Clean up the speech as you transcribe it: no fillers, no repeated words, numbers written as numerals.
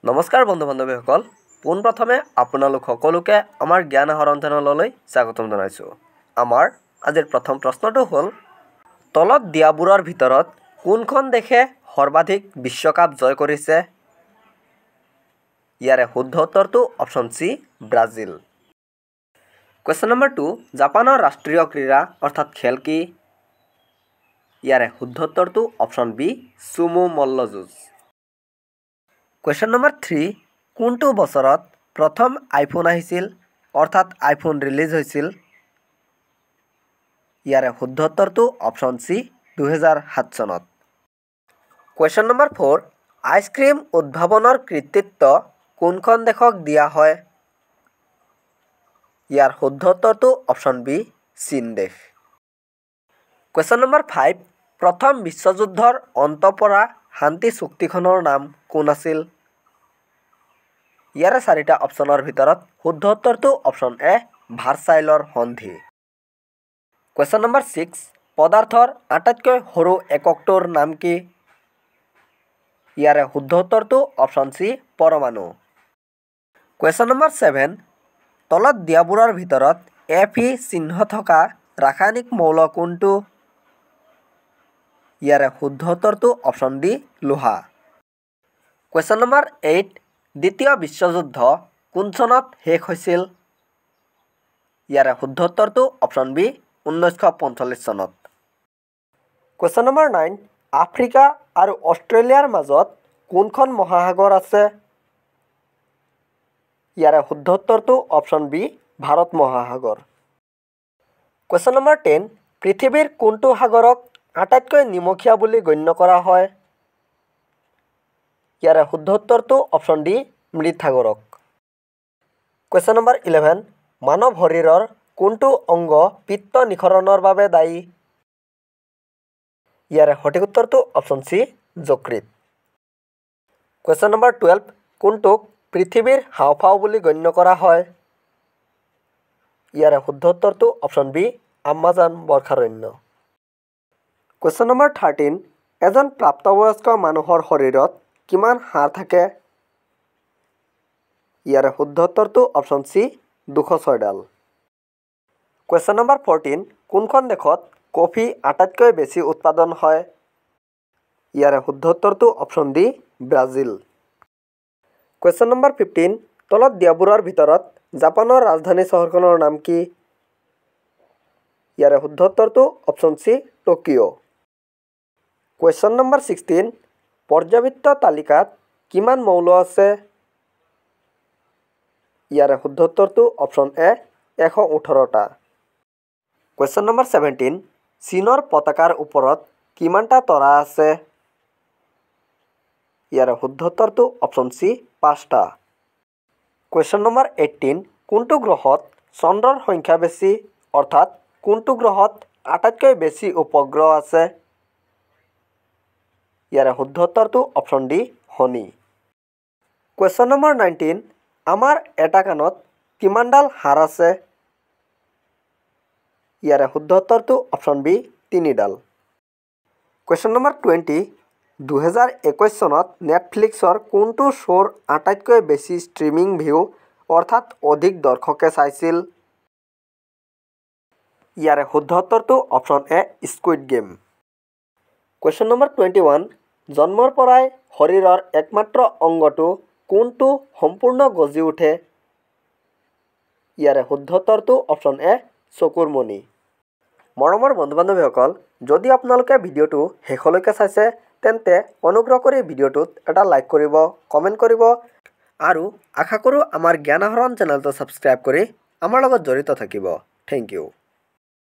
নমস্কাৰ বন্ধু বান্ধৱীসকল, পোনপ্ৰথমে আপোনালোক সকলোকে আমাৰ জ্ঞান আহৰণ চেনেললৈ স্বাগতম জনাইছোঁ। আমাৰ আজিৰ প্ৰথম প্ৰশ্নটো হ'ল, তলত দিয়াবোৰৰ ভিতৰত কোনখন দেশে সৰ্বাধিক বিশ্বকাপ জয় কৰিছে? ইয়াৰে শুদ্ধ উত্তৰটো option C, Brazil. Question number 2, জাপানৰ ৰাষ্ট্ৰীয় ক্ৰীড়া অৰ্থাৎ খেল কি? ইয়াৰে শুদ্ধ উত্তৰটো অপশ্যন বি, চুমু মল্লযুঁজ। কুৱেশ্যন নম্বৰ 3, কোনটো বছৰত প্ৰথম আইফোন আহিছিল অৰ্থাৎ আইফোন ৰিলিজ হৈছিল? ইয়াৰে শুদ্ধ উত্তৰটো অপশ্যন চি, 2007 চনত। কুৱেশ্যন নম্বৰ 4, আইচক্ৰীম উদ্ভাৱনৰ কৃতিত্ব কোনখন দেশক দিয়া হয়? ইয়াৰ শুদ্ধ উত্তৰটো অপশ্যন বি, চীন দেশ। কুৱেশ্যন নম্বৰ 5, প্ৰথম বিশ্বযুদ্ধৰ অন্ত পৰা শান্তি চুক্তিখনৰ নাম কোন আছিল? ইয়াৰে 4টা অপশ্যনৰ ভিতৰত শুদ্ধ উত্তৰটো অপশ্যন এ, ভাৰ্চাইলৰ সন্ধি। কুৱেশ্যন নম্বৰ 6, পদাৰ্থৰ আটাইতকৈ সৰু এককটোৰ নাম কি? ইয়াৰে শুদ্ধ উত্তৰটো অপশ্যন চি, পৰমাণু। কুৱেশ্যন নম্বৰ 7, তলত দিয়াবোৰৰ ভিতৰত Fe চিহ্ন থকা ৰাসায়নিক মৌল কোনটো? ইয়াৰে শুদ্ধ উত্তৰটো অপশ্যন ডি, লোহা। কুৱেশ্যন নম্বৰ 8, দ্বিতীয় বিশ্বযুদ্ধ কোন চনত শেষ হৈছিল? ইয়াৰে শুদ্ধ উত্তৰটো অপশ্যন বি, 1945 চনত। কুৱেশ্যন নম্বৰ 9, আফ্ৰিকা আৰু অষ্ট্ৰেলিয়াৰ মাজত কোনখন মহাসাগৰ আছে? ইয়াৰে শুদ্ধ উত্তৰটো অপশ্যন বি, ভাৰত মহাসাগৰ। কুৱেশ্যন নম্বৰ 10, পৃথিৱীৰ কোনটো সাগৰক আটাইতকৈ নিমখীয়া বুলি গণ্য কৰা হয়? ইয়াৰে শুদ্ধ উত্তৰটো অপশ্যন ডি, মৃত সাগৰক। কুৱেশ্যন নম্বৰ 11, মানৱ শৰীৰৰ কোনটো অংগ পিত্ত নিঃসৰণৰ বাবে দায়ী? ইয়াৰে সঠিক উত্তৰটো অপশ্যন চি, যকৃত। কুৱেশ্যন নম্বৰ 12, কোনটোক পৃথিৱীৰ হাঁওফাঁও বুলি গণ্য কৰা হয়? ইয়াৰে শুদ্ধ উত্তৰটো অপশ্যন বি, আমাজন বৰ্ষাৰণ্য। কুৱেশ্যন নম্বৰ 13, এজন প্ৰাপ্তবয়স্ক মানুহৰ শৰীৰত কিমান হাড় থাকে? ইয়াৰে শুদ্ধ উত্তৰটো অপশ্যন চি, 206ডাল। কুৱেশ্যন নম্বৰ 14, কোনখন দেশত কফি আটাইতকৈ বেছি উৎপাদন হয়? ইয়াৰে শুদ্ধ উত্তৰটো option D, Brazil. Question number 15, তলত দিয়াবোৰৰ ভিতৰত জাপানৰ ৰাজধানী চহৰখনৰ নাম কি? ইয়াৰে শুদ্ধ উত্তৰটো option C, Tokyo'. Question number 16, পৰ্যাবৃত্ত তালিকাত কিমান মৌল আছে? ইয়াৰে শুদ্ধ উত্তৰটো অপশ্যন এ, 118টা। কুৱেশ্যন নম্বৰ 17, চীনৰ পতাকাৰ ওপৰত কিমানটা তৰা আছে? ইয়াৰে শুদ্ধ উত্তৰটো অপশ্যন চি, 5টা। কুৱেশ্যন নম্বৰ 18, কোনটো গ্ৰহত চন্দ্ৰৰ সংখ্যা বেছি অৰ্থাৎ কোনটো গ্ৰহত আটাইতকৈ বেছি উপগ্ৰহ আছে? ইয়াৰে শুদ্ধ উত্তৰটো অপশ্যন ডি, শনি। কুৱেশ্যন নম্বৰ 19, আমাৰ এটা কাণত কিমানডাল হাড় আছে? ইয়াৰে শুদ্ধ উত্তৰটো অপশ্যন বি, 3ডাল। কুৱেশ্যন নম্বৰ 20, 2021 চনত নেটফ্লিক্সৰ কোনটো শ্ব'ৰ আটাইতকৈ বেছি ষ্ট্ৰীমিং ভিউ অৰ্থাৎ অধিক দৰ্শকে চাইছিল? ইয়াৰে শুদ্ধ উত্তৰটো option A, squid game. Question number 21, জন্মৰ পৰাই শৰীৰৰ একমাত্ৰ অংগটো কোনটো সম্পূৰ্ণ গজি উঠে? ইয়াৰে শুদ্ধ উত্তৰটো অপশ্যন এ, চকুৰ মণি। মৰমৰ বন্ধু বান্ধৱীসকল, যদি আপোনালোকে ভিডিঅ'টো শেষলৈকে চাইছে তেন্তে অনুগ্ৰহ কৰি ভিডিঅ'টোত এটা লাইক কৰিব, কমেণ্ট কৰিব আৰু আশা কৰোঁ আমাৰ জ্ঞান আহৰণ চেনেলটো ছাবস্ক্ৰাইব কৰি আমাৰ লগত জড়িত থাকিব। Thank U.